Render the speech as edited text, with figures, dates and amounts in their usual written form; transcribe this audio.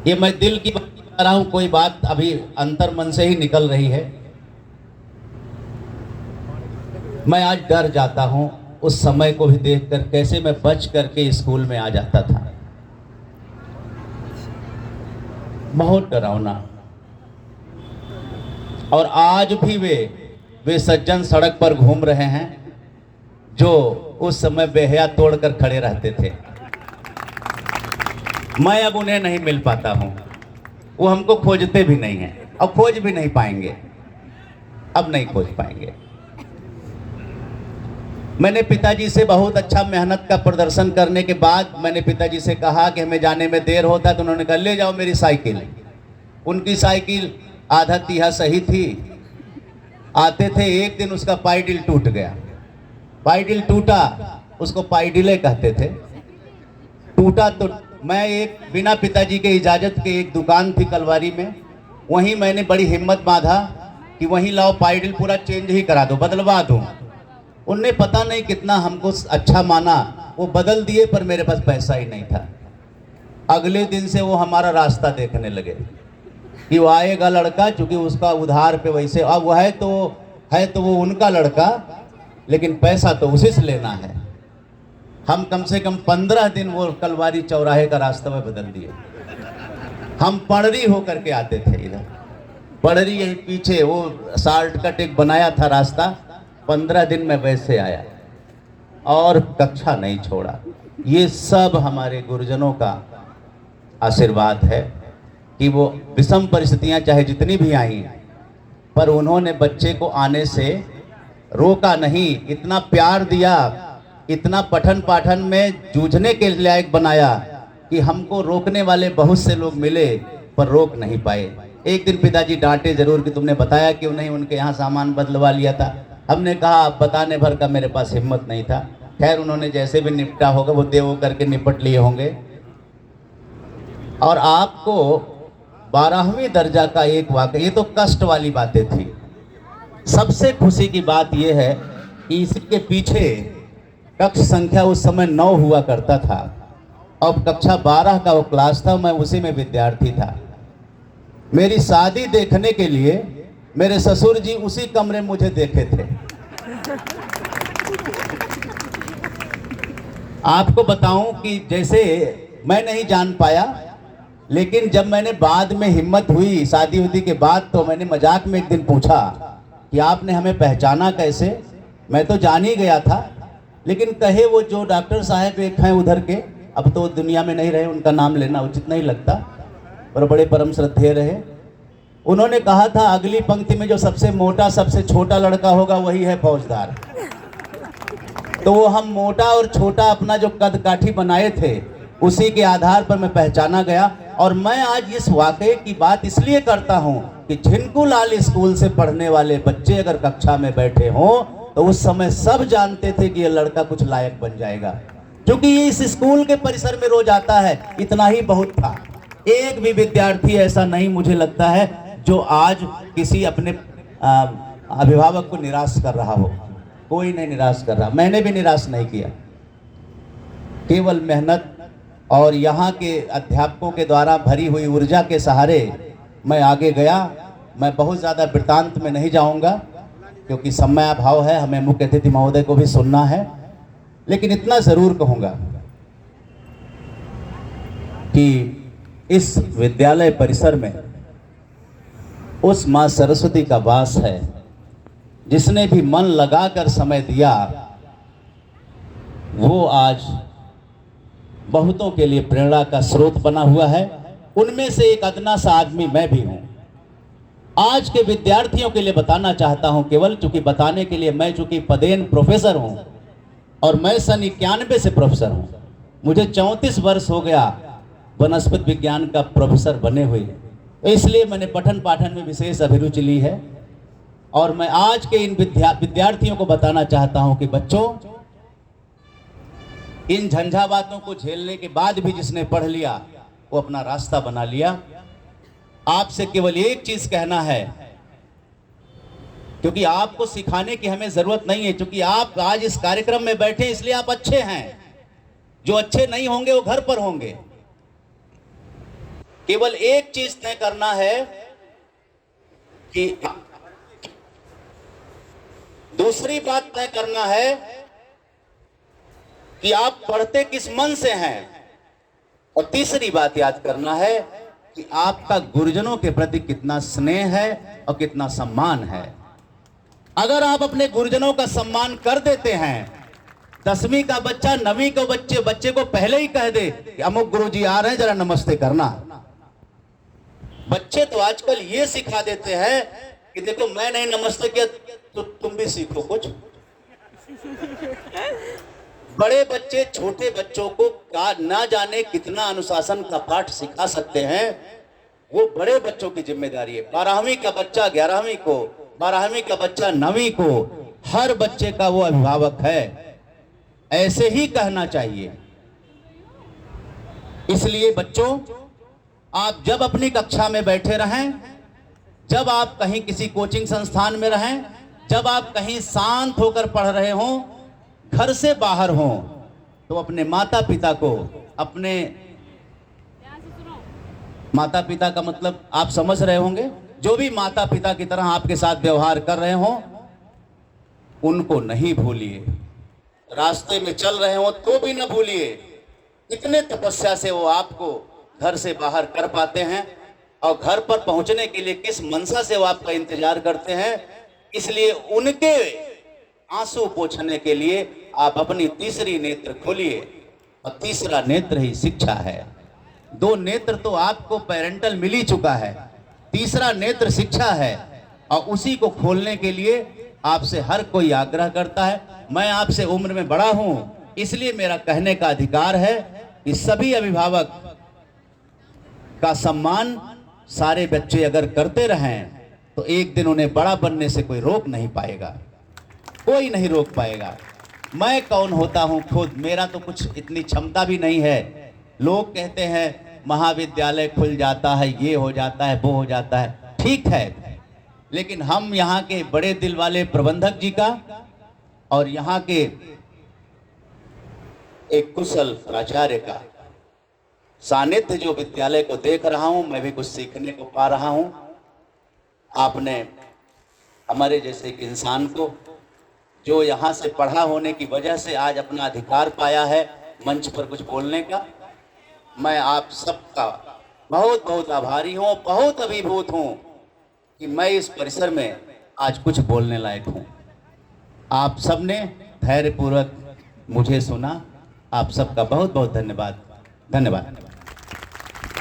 ये मैं दिल की बात बता रहा हूं, कोई बात अभी अंतर मन से ही निकल रही है। मैं आज डर जाता हूं उस समय को भी देखकर, कैसे मैं बच करके स्कूल में आ जाता था। बहुत डरावना। और आज भी वे सज्जन सड़क पर घूम रहे हैं जो उस समय बेहया तोड़कर खड़े रहते थे। मैं अब उन्हें नहीं मिल पाता हूं, वो हमको खोजते भी नहीं हैं और खोज भी नहीं पाएंगे, अब नहीं खोज पाएंगे। मैंने पिताजी से बहुत अच्छा मेहनत का प्रदर्शन करने के बाद मैंने पिताजी से कहा कि हमें जाने में देर होता है, तो उन्होंने कहा ले जाओ मेरी साइकिल। उनकी साइकिल आधा तिहा सही थी। आते थे, एक दिन उसका पाइडिल टूट गया। पाइडिल टूटा, उसको पाइडिले कहते थे। टूटा तो मैं एक बिना पिताजी के इजाज़त के, एक दुकान थी कलवारी में, वहीं मैंने बड़ी हिम्मत बांधा कि वहीं लाओ पाइडिल पूरा चेंज ही करा दो, बदलवा दो। उनने पता नहीं कितना हमको अच्छा माना, वो बदल दिए, पर मेरे पास पैसा ही नहीं था। अगले दिन से वो हमारा रास्ता देखने लगे कि वो आएगा लड़का, चूँकि उसका उधार पे वैसे अब वो है तो वो उनका लड़का, लेकिन पैसा तो उसी से लेना है। हम कम से कम 15 दिन वो कलवारी चौराहे का रास्ता में बदल दिए। हम पड़री होकर के आते थे इधर, पड़री यही पीछे वो शॉर्टकट एक बनाया था रास्ता। 15 दिन में वैसे आया और कक्षा नहीं छोड़ा। ये सब हमारे गुरुजनों का आशीर्वाद है कि वो विषम परिस्थितियां चाहे जितनी भी आई, पर उन्होंने बच्चे को आने से रोका नहीं, इतना प्यार दिया, इतना पठन पाठन में जूझने के लायक बनाया कि हमको रोकने वाले बहुत से लोग मिले पर रोक नहीं पाए। एक दिन पिताजी डांटे जरूर कि तुमने बताया क्यों नहीं, उनके यहाँ सामान बदलवा लिया था। हमने कहा बताने भर का मेरे पास हिम्मत नहीं था। खैर उन्होंने जैसे भी निपटा होगा, वो देव करके निपट लिए होंगे। और आपको 12वीं दर्जा का एक वाक़या, ये तो कष्ट वाली बातें थी। सबसे खुशी की बात यह है कि इसके पीछे कक्ष संख्या उस समय 9 हुआ करता था, अब कक्षा 12 का वो क्लास था, मैं उसी में विद्यार्थी था। मेरी शादी देखने के लिए मेरे ससुर जी उसी कमरे में मुझे देखे थे। आपको बताऊं कि जैसे मैं नहीं जान पाया, लेकिन जब मैंने बाद में हिम्मत हुई शादी उदी के बाद, तो मैंने मजाक में एक दिन पूछा कि आपने हमें पहचाना कैसे? मैं तो जान ही गया था, लेकिन कहे वो जो डॉक्टर साहब एक हैं उधर के, अब तो दुनिया में नहीं रहे, उनका नाम लेना उचित नहीं लगता, और बड़े परम श्रद्धेय रहे। उन्होंने कहा था अगली पंक्ति में जो सबसे मोटा सबसे छोटा लड़का होगा वही है फौजदार। तो वो हम मोटा और छोटा अपना जो कद काठी बनाए थे, उसी के आधार पर मैं पहचाना गया। और मैं आज इस वाकये की बात इसलिए करता हूं कि झिनकू लाल स्कूल से पढ़ने वाले बच्चे अगर कक्षा में बैठे हों तो उस समय सब जानते थे कि ये लड़का कुछ लायक बन जाएगा, क्योंकि ये इस स्कूल के परिसर में रोज आता है, इतना ही बहुत था। एक भी विद्यार्थी ऐसा नहीं मुझे लगता है जो आज किसी अपने अभिभावक को निराश कर रहा हो। कोई नहीं निराश कर रहा, मैंने भी निराश नहीं किया। केवल मेहनत और यहाँ के अध्यापकों के द्वारा भरी हुई ऊर्जा के सहारे मैं आगे गया। मैं बहुत ज़्यादा वृत्तांत में नहीं जाऊँगा क्योंकि समय अभाव है, हमें मुख्य अतिथि महोदय को भी सुनना है, लेकिन इतना ज़रूर कहूँगा कि इस विद्यालय परिसर में उस माँ सरस्वती का वास है। जिसने भी मन लगाकर समय दिया वो आज बहुतों के लिए प्रेरणा का स्रोत बना हुआ है। उनमें से एक अदना सा आदमी मैं भी हूं। आज के विद्यार्थियों के लिए बताना चाहता हूं, केवल चूंकि बताने के लिए मैं चूंकि पदेन प्रोफेसर हूं और मैं सन 91 से प्रोफेसर हूं, मुझे 34 वर्ष हो गया वनस्पति विज्ञान का प्रोफेसर बने हुए, इसलिए मैंने पठन पाठन में विशेष अभिरुचि ली है। और मैं आज के इन विद्यार्थियों को बताना चाहता हूं कि बच्चों, इन झंझावातों को झेलने के बाद भी जिसने पढ़ लिया वो अपना रास्ता बना लिया। आपसे केवल एक चीज कहना है, क्योंकि आपको सिखाने की हमें जरूरत नहीं है, क्योंकि आप आज इस कार्यक्रम में बैठे इसलिए आप अच्छे हैं। जो अच्छे नहीं होंगे वो घर पर होंगे। केवल एक चीज तय करना है कि दूसरी बात तय करना है कि आप पढ़ते किस मन से हैं, और तीसरी बात याद करना है कि आपका गुरुजनों के प्रति कितना स्नेह है और कितना सम्मान है। अगर आप अपने गुरुजनों का सम्मान कर देते हैं, 10वीं का बच्चा 9वीं को बच्चे को पहले ही कह दे कि अमुक गुरुजी आ रहे हैं, जरा नमस्ते करना। बच्चे तो आजकल ये सिखा देते हैं कि देखो मैं नहीं नमस्ते किया तो तुम भी सीखो कुछ। बड़े बच्चे छोटे बच्चों को ना जाने कितना अनुशासन का पाठ सिखा सकते हैं, वो बड़े बच्चों की जिम्मेदारी है। 12वीं का बच्चा 11वीं को, 12वीं का बच्चा 9वीं को, हर बच्चे का वो अभिभावक है। ऐसे ही कहना चाहिए। इसलिए बच्चों, आप जब अपनी कक्षा में बैठे रहें, जब आप कहीं किसी कोचिंग संस्थान में रहें, जब आप कहीं शांत होकर पढ़ रहे हों, घर से बाहर हों, तो अपने माता पिता को, अपने माता पिता का मतलब आप समझ रहे होंगे, जो भी माता पिता की तरह आपके साथ व्यवहार कर रहे हों, उनको नहीं भूलिए। रास्ते में चल रहे हो तो भी न भूलिए कितने तपस्या से वो आपको घर से बाहर कर पाते हैं, और घर पर पहुंचने के लिए किस मनसा से वो आपका इंतजार करते हैं। इसलिए उनके आंसू पोंछने के लिए आप अपनी तीसरी नेत्र खोलिए, और तीसरा नेत्र ही शिक्षा है। 2 नेत्र तो आपको पेरेंटल मिल ही चुका है, तीसरा नेत्र शिक्षा है, और उसी को खोलने के लिए आपसे हर कोई आग्रह करता है। मैं आपसे उम्र में बड़ा हूं, इसलिए मेरा कहने का अधिकार है कि सभी अभिभावक का सम्मान सारे बच्चे अगर करते रहें तो एक दिन उन्हें बड़ा बनने से कोई रोक नहीं पाएगा, कोई नहीं रोक पाएगा। मैं कौन होता हूं खुद, मेरा तो कुछ इतनी क्षमता भी नहीं है। लोग कहते हैं महाविद्यालय खुल जाता है, ये हो जाता है, वो हो जाता है, ठीक है, लेकिन हम यहाँ के बड़े दिल वाले प्रबंधक जी का और यहाँ के एक कुशल प्राचार्य का सानिध्य जो विद्यालय को देख रहा हूं, मैं भी कुछ सीखने को पा रहा हूं। आपने हमारे जैसे एक इंसान को, जो यहाँ से पढ़ा होने की वजह से आज अपना अधिकार पाया है मंच पर कुछ बोलने का, मैं आप सबका बहुत बहुत आभारी हूँ, बहुत अभिभूत हूँ कि मैं इस परिसर में आज कुछ बोलने लायक हूँ। आप सबने धैर्यपूर्वक मुझे सुना, आप सबका बहुत बहुत धन्यवाद। धन्यवाद।